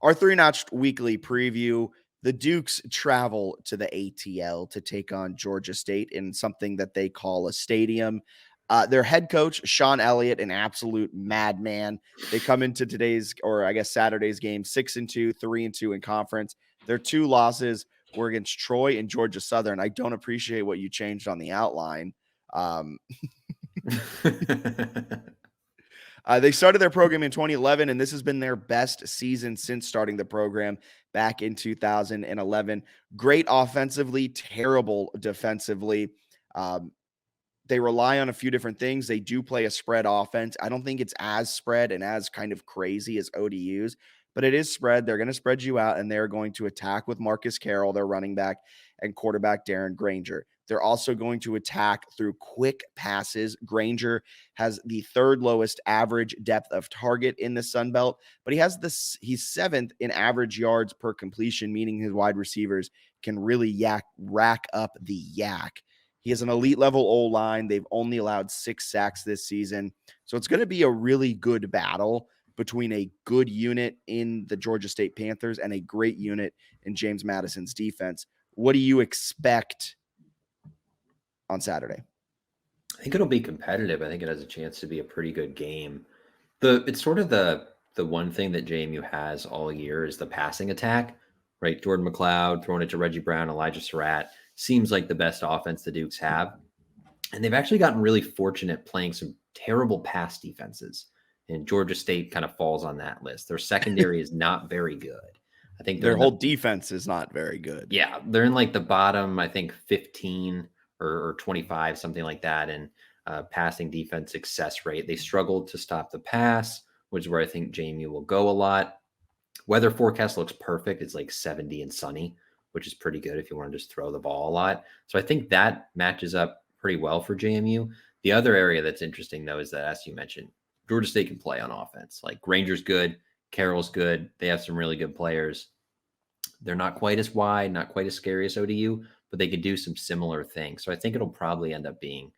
Our three-notched weekly preview. The Dukes travel to the ATL to take on Georgia State in something that they call a stadium. Their head coach, Sean Elliott, an absolute madman. They come into Saturday's game 6-2, 3-2 in conference. Their two losses were against Troy and Georgia Southern. I don't appreciate what you changed on the outline. They started their program in 2011, and this has been their best season since starting the program back in 2011. Great offensively, terrible defensively. They rely on a few different things. They do play a spread offense. I don't think it's as spread and as kind of crazy as ODU's, but it is spread. They're going to spread you out, and they're going to attack with Marcus Carroll, their running back, and quarterback Darren Granger. They're also going to attack through quick passes. Granger has the third lowest average depth of target in the Sun Belt, but he's seventh in average yards per completion, meaning his wide receivers can really rack up the yak. He has an elite level O-line. They've only allowed 6 sacks this season. So it's going to be a really good battle between a good unit in the Georgia State Panthers and a great unit in James Madison's defense. What do you expect on Saturday? I think it'll be competitive. I think it has a chance to be a pretty good game. It's sort of the one thing that JMU has all year is the passing attack, right? Jordan McLeod throwing it to Reggie Brown, Elijah Surratt seems like the best offense the Dukes have. And they've actually gotten really fortunate playing some terrible pass defenses. And Georgia State kind of falls on that list. Their secondary is not very good. I think their whole defense is not very good. Yeah, they're in like the bottom, I think 15 or 25, something like that, in passing defense success rate. They struggled to stop the pass, which is where I think JMU will go a lot. Weather forecast looks perfect. It's like 70 and sunny, which is pretty good if you want to just throw the ball a lot. So I think that matches up pretty well for JMU. The other area that's interesting, though, is that, as you mentioned, Georgia State can play on offense. Like Granger's good, Carroll's good. They have some really good players. They're not quite as wide, not quite as scary as ODU, but they could do some similar things. So I think it'll probably end up being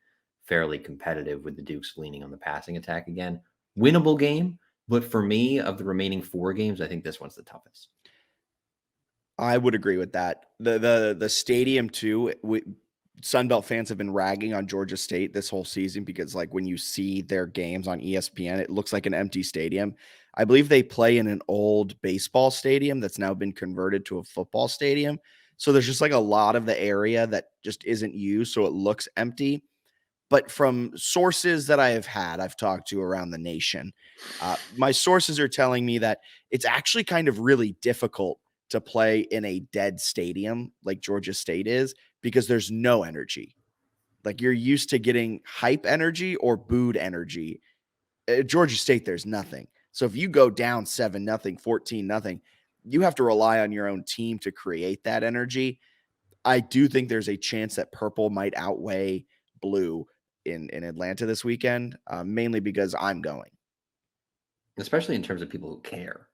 fairly competitive with the Dukes leaning on the passing attack again. Winnable game, but for me, of the remaining 4 games, I think this one's the toughest. I would agree with that. The stadium too. Sunbelt fans have been ragging on Georgia State this whole season because, like, when you see their games on ESPN, it looks like an empty stadium. I believe they play in an old baseball stadium that's now been converted to a football stadium. So there's just like a lot of the area that just isn't used, so it looks empty. But from sources that I've talked to around the nation, my sources are telling me that it's actually kind of really difficult to play in a dead stadium like Georgia State is because there's no energy. Like, you're used to getting hype energy or booed energy. At Georgia State, there's nothing. So if you go down 7-0, 14-0, you have to rely on your own team to create that energy. I do think there's a chance that purple might outweigh blue in Atlanta this weekend, mainly because I'm going. Especially in terms of people who care.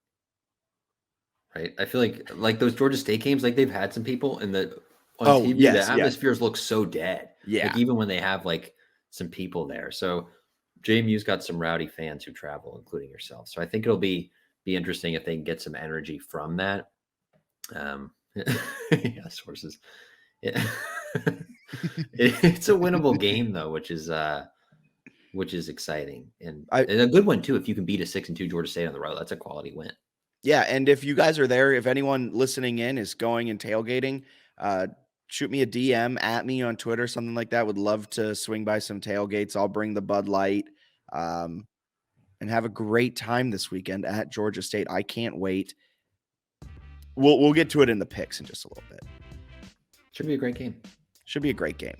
Right? I feel like those Georgia State games, like they've had some people on TV, yes, the atmospheres look so dead. Yeah. Like even when they have like some people there. So JMU's got some rowdy fans who travel, including yourself. So I think it'll be interesting if they can get some energy from that. Yeah, sources. Yeah. It's a winnable game though, which is exciting and a good one too. If you can beat a 6-2 Georgia State on the road, that's a quality win. Yeah, and if you guys are there, if anyone listening in is going and tailgating, shoot me a DM at me on Twitter, something like that. Would love to swing by some tailgates. I'll bring the Bud Light and have a great time this weekend at Georgia State. I can't wait. We'll get to it in the picks in just a little bit. Should be a great game. Should be a great game.